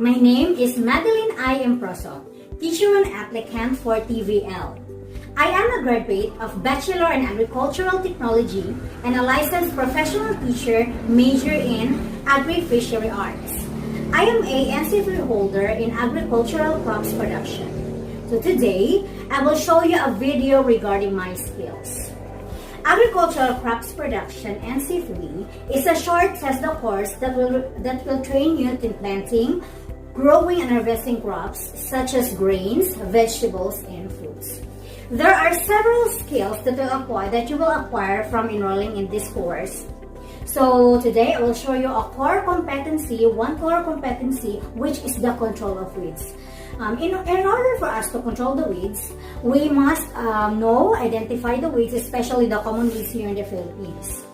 My name is Madelyn Improso, teacher and applicant for TVL. I am a graduate of Bachelor in Agricultural Technology and a licensed professional teacher major in AgriFishery Arts. I am a NC3 holder in agricultural crops production. So today, I will show you a video regarding my skills. Agricultural crops production NC3 is a short test course that will train you in planting, growing and harvesting crops such as grains, vegetables, and fruits. There are several skills that you will acquire from enrolling in this course. So today I will show you one core competency, which is the control of weeds. In order for us to control the weeds, we must identify the weeds, especially the common weeds here in the Philippines.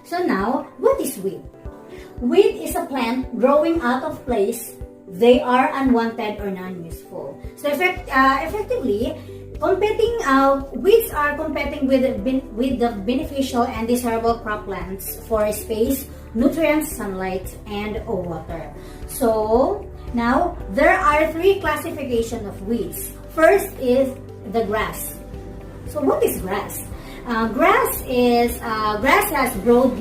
So now, what is weed? Weed is a plant growing out of place. They are unwanted or non-useful. So effectively, weeds are competing with the beneficial and desirable crop plants for space, nutrients, sunlight, and water. So now, there are three classifications of weeds. First is the grass. So what is grass? Grass has broad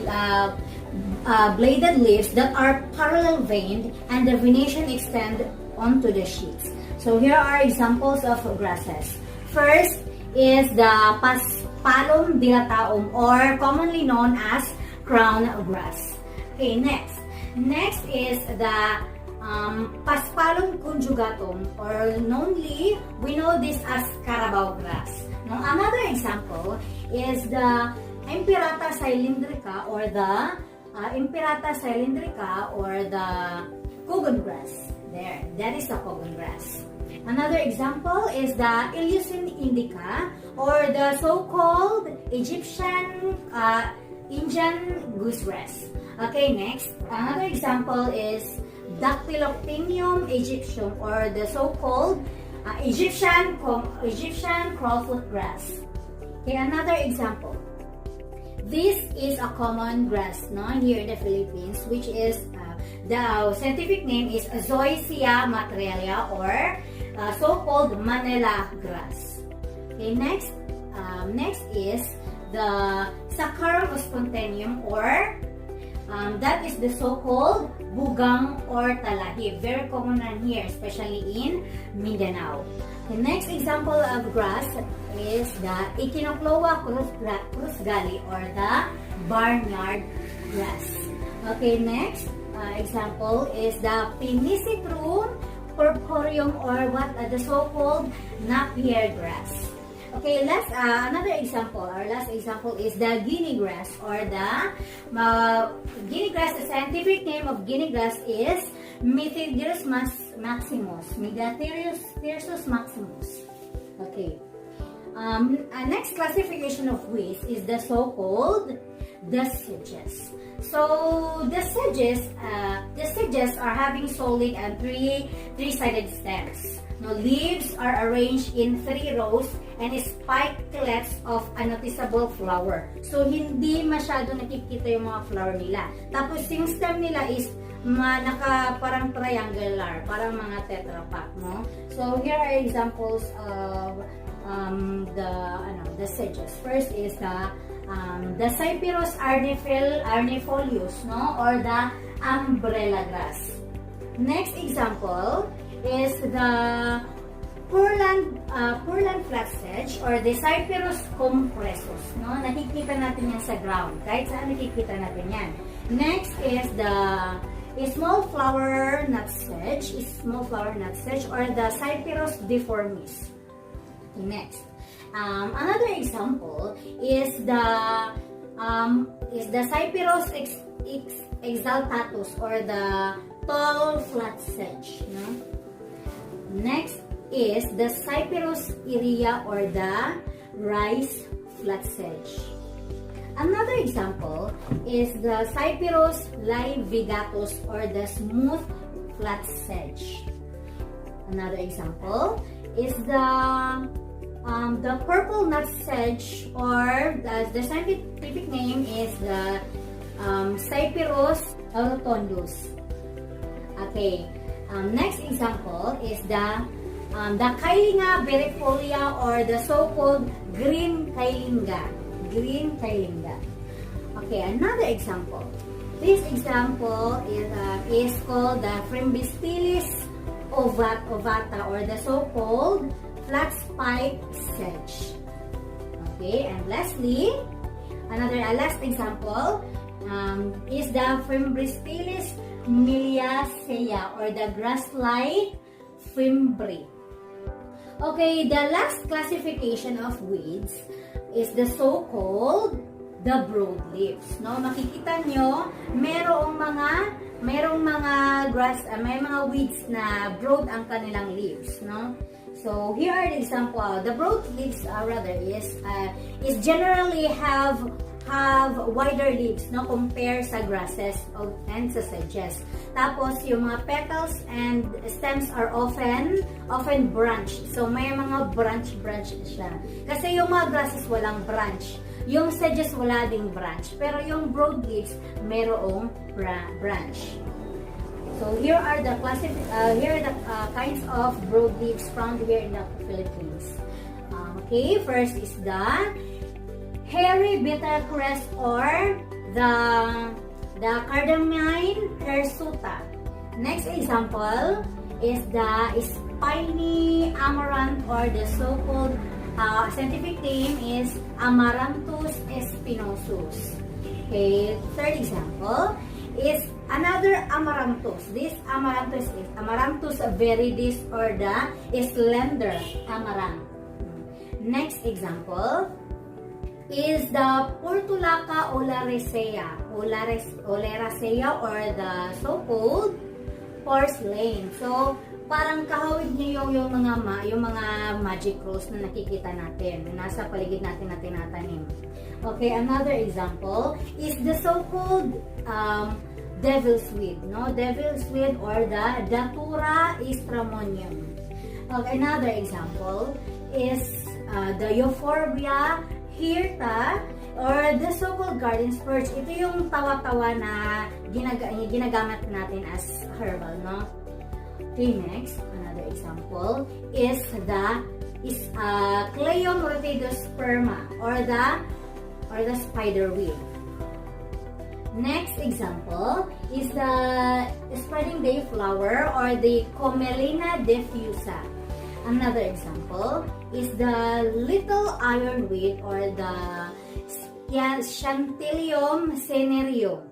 bladed leaves that are parallel veined and the venation extends onto the sheets. So here are examples of grasses. First is the Paspalum dilataum, or commonly known as crown grass. Okay, next is the Paspalum conjugatum, or we know this as Carabao grass. Now, another example is the Impirata cylindrica, or the cogon grass. There, that is the cogon grass. Another example is the Illusin indica, or the so-called Egyptian Indian goosegrass. Okay, next, another example is Dactyloctinium egyptium, or the so-called Egyptian crowfoot grass. Okay, another example. This is a common grass here in the Philippines, which is the scientific name is Zoysia matrelia, or so-called Manila grass. Okay, next is the Saccharum spontaneum, or that is the so-called bugang or talahib. Very common here, especially in Mindanao. The next example of grass is the Echinocloa cruzgali, or the barnyard grass. Okay, next example is the Pinicitrum purpureum, or the so-called Napier grass. Okay, another example. Our last example is the Guinea grass, or the Guinea grass. The scientific name of Guinea grass is Megatherius maximus. Okay. Next classification of weeds is the so-called the sedges. So the sedges are having solid and three-sided stems. Now, leaves are arranged in 3 rows and spikelets of a noticeable flower. So, hindi masyado nakikita yung mga flower nila. Tapos, yung stem nila is parang triangular, parang mga tetrapack, no? So, here are examples of the sedges. First is the Cyperus arnifolius, no? Or the umbrella grass. Next example is the Purland flat sedge, or the Cyperus compressus, no? Nakikita natin yan sa ground. Kahit saan nakikita natin yan. Next is the small flower nut sedge, or the Cyperus deformis. Next, another example is the Cyperus exaltatus, or the tall flat sedge, no? Next is the Cyperus iria, or the rice flat sedge. Another example is the Cyperus livigatus, or the smooth flat sedge. Another example is the purple nut sedge, or the scientific name is the Cyperus rotundus. Okay. Next example is the Kailinga verifolia, or the so-called green Kailinga. Green Kailinga. Okay, another example. This example is called the Frimbistilis ovata, or the so-called flat spike sedge. Okay, and lastly, last example is the Frimbistilis miliacea, or the grass-like fimbri. Okay, the last classification of weeds is the so-called the broadleaves. No, makikita nyo, merong mga grass, may mga weeds na broad ang kanilang leaves, no? So here are the example. The broadleaves is generally have wider leaves, no, compare sa grasses and sa sedges. Tapos yung mga petals and stems are often branched. So may mga branch siya. Kasi yung mga grasses walang branch. Yung sedges wala ding branch. Pero yung broadleaves merong branch. So here are the kinds of broadleaves found here in the Philippines. Okay, first is the hairy betel crest, or the cardamine hirsuta. Next example is the spiny amaranth, or the so-called scientific name is Amaranthus espinosus. Okay, third example is another amaranthus. This amaranthus is Amaranthus viridis, or the slender amaranth. Next example is the Portulaca oleracea, or the so-called porcelain. So, parang kahawig niyo yung mga magic rose na nakikita natin, nasa paligid natin na tinatanim. Okay, another example is the so-called devil's weed, no? Devil's weed, or the Datura stramonium. Okay, another example is the Euphorbia hirta, or the so-called garden spurge. Ito yung tawa-tawa na ginagamit natin as herbal, no? Okay, next, another example is the Cleum rotidosperma, or the spiderweed. Next example is the spreading day flower, or the Commelina diffusa. Another example is the little ironweed, or the Chantilium cinereum.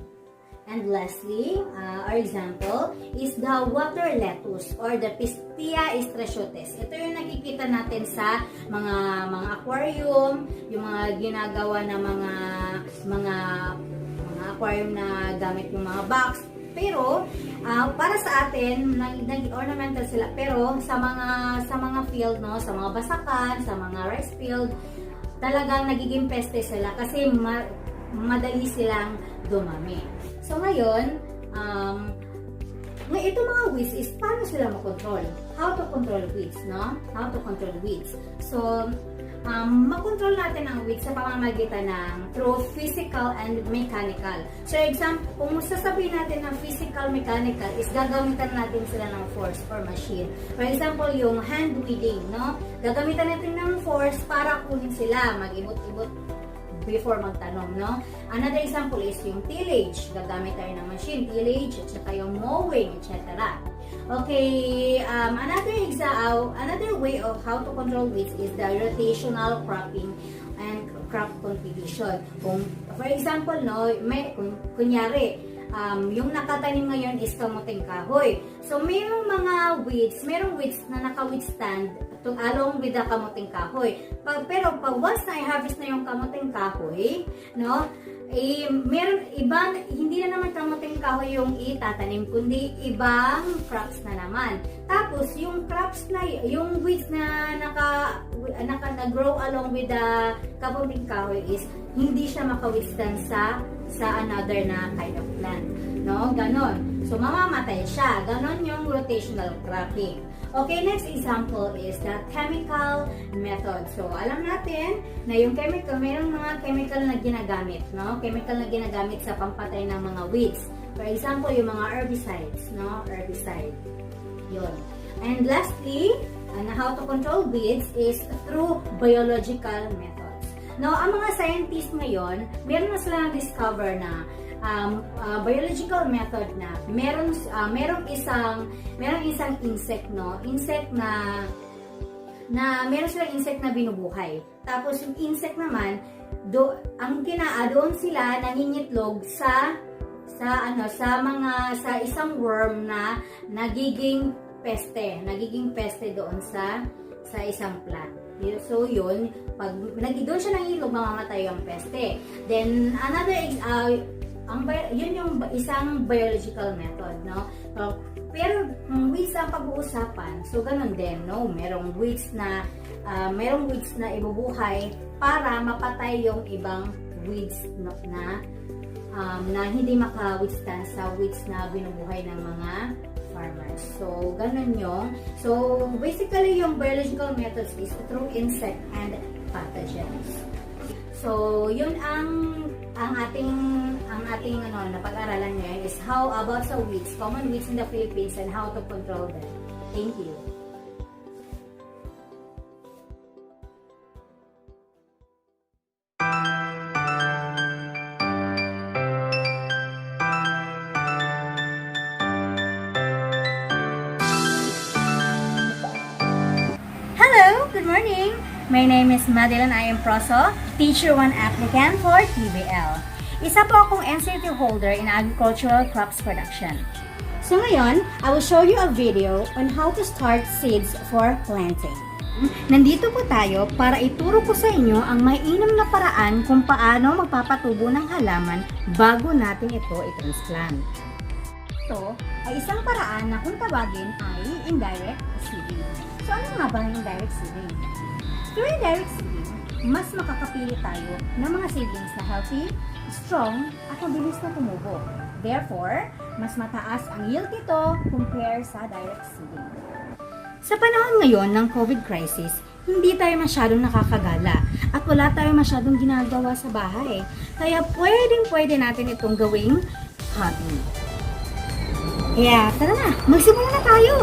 And lastly, our example is the water lettuce, or the Pistia straciotes. Ito yung nakikita natin sa mga aquarium, yung mga ginagawa na mga aquarium na gamit yung mga box. Pero para sa atin, naging ornamental sila. Pero sa mga field, no, sa mga basakan, sa mga rice field, talagang nagiging peste sila kasi madali silang dumami. So ngayon, itong mga weeds is paano sila makontrol? How to control weeds, no? How to control weeds. So, makontrol natin ang weeds sa pamamagitan ng through physical and mechanical. So, example, kung sasabihin natin ng physical, mechanical is gagamitan natin sila ng force or machine. For example, yung hand weeding, no? Gagamitan natin ng force para kunin sila, mag-ibot-ibot before magtanom, no? Another example is yung tillage. Gagamit tayo ng machine, tillage, at saka yung mowing, etc. Okay, another way of how to control weeds is the rotational cropping and crop cultivation. For example, no, kunyari, yung nakatanim ngayon is kamuting kahoy. So, merong weeds na naka-withstand along with the kamuting kahoy. Pero pag once na i-harvest na yung kamuting kahoy, no, meron ibang, hindi na naman kamuting kahoy yung itatanim, kundi ibang crops na naman. Tapos, yung crops na, yung weeds na nag-grow along with the kamuting kahoy is hindi siya maka-withstand sa another na kind of plant. No? Ganon. So, mamamatay siya. Ganon yung rotational cropping. Okay, next example is the chemical method. So, alam natin na yung chemical, mayroong mga chemical na ginagamit, no? Chemical na ginagamit sa pampatay ng mga weeds. For For example, yung mga herbicides, no? Herbicide. Yun. And lastly, how to control weeds is through biological methods. Now, ang mga scientists ngayon, meron na sila na-discover na biological method na merong isang insect, no? Insect na meron silang insect na binubuhay. Tapos yung insect naman, doon sila nangingitlog sa isang worm na nagiging peste doon sa isang plant. So yun, pag doon siya nangitlog, mamamatay yung peste. Then another yun yung isang biological method, no? Pero weeds ang pag-uusapan, so ganun din, no? Merong weeds na ibubuhay para mapatay yung ibang weeds na hindi maka-withstand sa weeds na binubuhay ng mga farmers. So ganun yung. So basically yung biological methods is through insect and pathogens. So yun ang ating napag-aralan ngayon is how about sa weeds, common weeds in the Philippines and how to control them. Thank you. Hello, good morning. My name is Madelyn. I am Improso, Teacher 1 Applicant for TVL. Isa po akong NCT holder in Agricultural Crops Production. So ngayon, I will show you a video on how to start seeds for planting. Nandito po tayo para ituro ko sa inyo ang mainam na paraan kung paano magpapatubo ng halaman bago natin ito i-transplant. Ito ay isang paraan na kung tawagin ay indirect seeding. So ano nga ba ang indirect seeding? Through indirect seeding, mas makakapili tayo ng mga seedlings na healthy, strong, at mabilis na tumubo. Therefore, mas mataas ang yield nito compare sa direct seeding. Sa panahon ngayon ng COVID crisis, hindi tayo masyadong nakakagala at wala tayong masyadong ginagawa sa bahay. Kaya pwede natin itong gawing hobby. Kaya tara na, magsimula na tayo!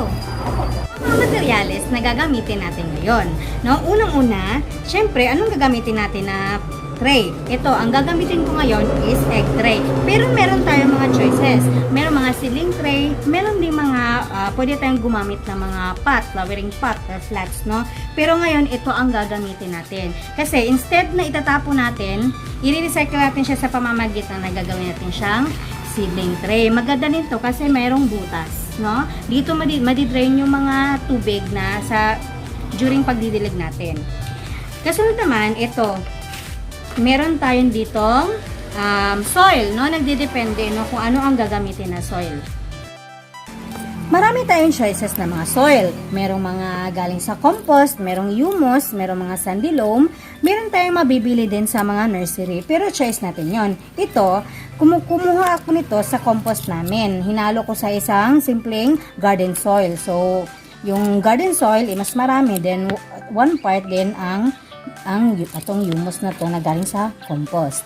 Mga materyales na gagamitin natin ngayon. No? Unang-una, syempre, anong gagamitin natin na tray? Ito, ang gagamitin ko ngayon is egg tray. Pero meron tayong mga choices. Meron mga seedling tray, meron din mga, pwede tayong gumamit ng mga pot, flowering pot or flats, no? Pero ngayon, ito ang gagamitin natin. Kasi instead na itatapon natin, i-recycle natin siya sa pamamagitan na gagawin natin siyang seedling tray. Maganda nito kasi mayroong butas. No? Dito madidrain yung mga tubig na during pagdidilig natin. Kasunod naman, ito, meron tayong ditong soil, no? Nagdidepende, no, kung ano ang gagamitin na soil. Marami tayong choices na mga soil. Merong mga galing sa compost, merong humus, merong mga sandy loam, meron tayong mabibili din sa mga nursery. Pero choice natin yon. Ito, kumuha ako nito sa compost namin. Hinalo ko sa isang simpleng garden soil. So, yung garden soil, mas marami. Then, one part din itong humus na to na galing sa compost.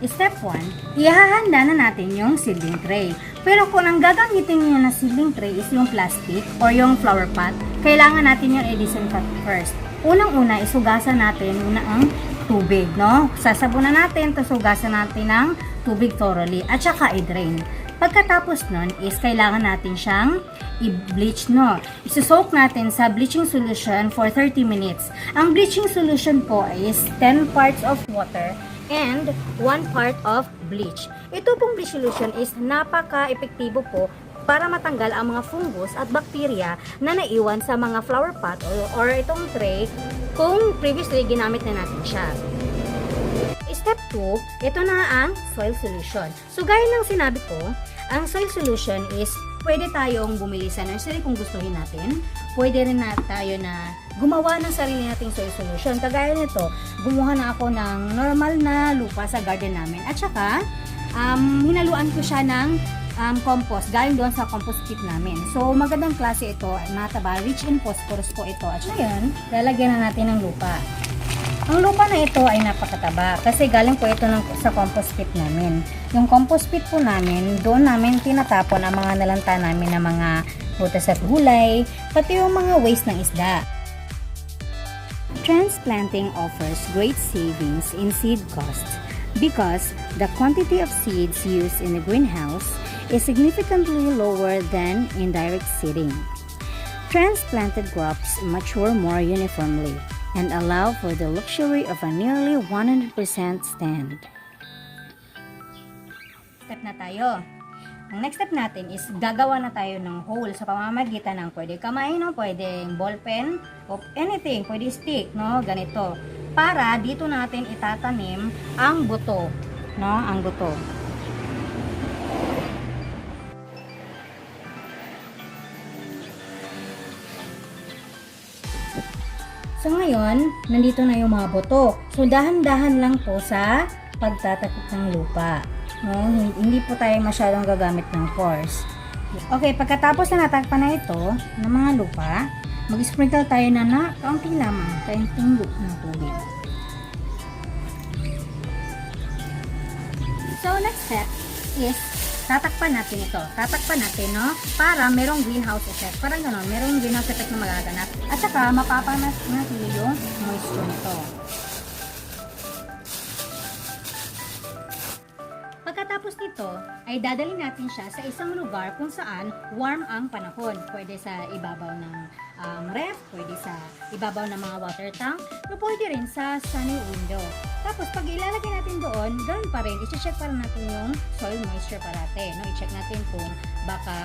Step 1, ihahanda na natin yung seedling tray. Pero kung ang gagamitin niyo na seedling tray is yung plastic or yung flower pot, kailangan natin yung disinfect first. Unang-una, isugasan natin muna ang tubig, no? Sasabunan natin, tapos sugasan natin ng tubig thoroughly, at saka i-drain. Pagkatapos nun is kailangan natin siyang i-bleach, no? Isosoak natin sa bleaching solution for 30 minutes. Ang bleaching solution po is 10 parts of water and 1 part of bleach. Ito pong bleach solution is napaka-epektibo po para matanggal ang mga fungus at bacteria na naiwan sa mga flower pot or itong tray kung previously ginamit na natin siya. Step 2, ito na ang soil solution. So gaya ng sinabi ko, ang soil solution is pwede tayong bumili sa nursery kung gustuhin natin. Pwede rin tayo na gumawa ng sarili nating soil solution. Kagaya nito, gumawa na ako ng normal na lupa sa garden namin. At saka, hinaluan ko siya ng compost. Galing doon sa compost kit namin. So, magandang klase ito. Mataba, rich in phosphorus po ito. At saka yun, lalagyan na natin ng lupa. Ang lupa na ito ay napakataba kasi galing po ito sa compost pit namin. Yung compost pit po namin, doon namin tinatapon ang mga nalanta namin na mga butas at gulay, pati yung mga waste ng isda. Transplanting offers great savings in seed costs because the quantity of seeds used in the greenhouse is significantly lower than indirect seeding. Transplanted crops mature more uniformly and allow for the luxury of a nearly 100% stand. Step na tayo. Ang next step natin is gagawa na tayo ng hole sa pamamagitan ng pwede kamay, no? Pwede ballpen, o anything, pwede stick, no? Ganito. Para dito natin itatanim ang buto, no? Ang buto. So ngayon, nandito na yung mga buto. So dahan-dahan lang po sa pagtatakip ng lupa. No? Hindi po tayo masyadong gagamit ng force. Okay, pagkatapos na natakpan na ito ng mga lupa, mag-sprinkle tayo na kaunti lamang, kaunting ng tubig. So next step is tatakpan natin ito. Tatakpan natin, no? Para merong greenhouse effect. Parang gano'n, merong greenhouse effect na magaganap. At saka, mapapanas natin yung moisture nito. Pagkatapos nito, ay dadalhin natin siya sa isang lugar kung saan warm ang panahon. Pwede sa ibabaw ng ref, pwede sa ibabaw ng mga water tank, o pwede rin sa sunny window. Tapos, pag ilalagay natin doon, ganoon pa rin, i-check pa rin natin yung soil moisture parate. No? I-check natin kung baka,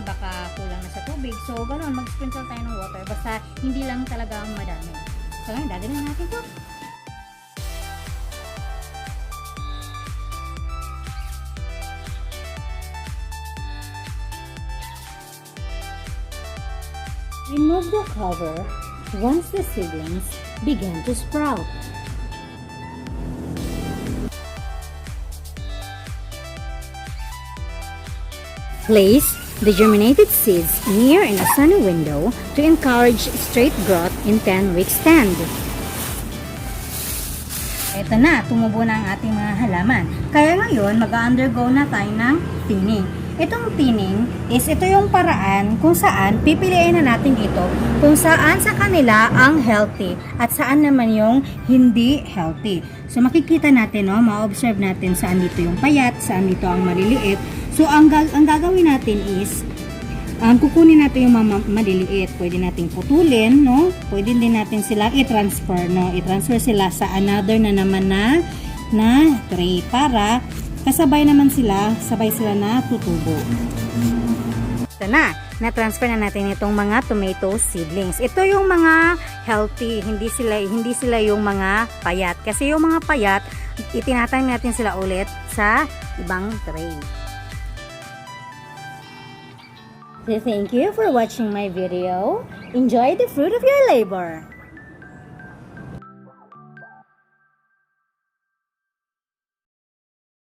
baka kulang na sa tubig. So, ganoon, mag-sprinkle tayo ng water, basta hindi lang talaga madami. So, ngayon, dadalhin natin ito. Remove the cover once the seedlings begin to sprout. Place the germinated seeds near in a sunny window to encourage straight growth in 10-week stand. Ito na, tumubo na ang ating mga halaman. Kaya ngayon, mag-undergo na tayo ng thinning. Itong thinning is ito yung paraan kung saan pipiliin na natin dito kung saan sa kanila ang healthy at saan naman yung hindi healthy. So makikita natin, no, ma-observe natin saan dito yung payat, saan dito ang maliliit. So ang gagawin natin is kukunin natin yung mga maliliit. Pwede nating putulin, no? Pwede din natin silang i-transfer, no? I-transfer sila sa another na naman na tray para kasabay naman sila, sabay sila na tutubo. Ito na-transfer na natin itong mga tomato seedlings. Ito yung mga healthy, hindi sila yung mga payat. Kasi yung mga payat, itinatanim natin sila ulit sa ibang tray. So thank you for watching my video. Enjoy the fruit of your labor.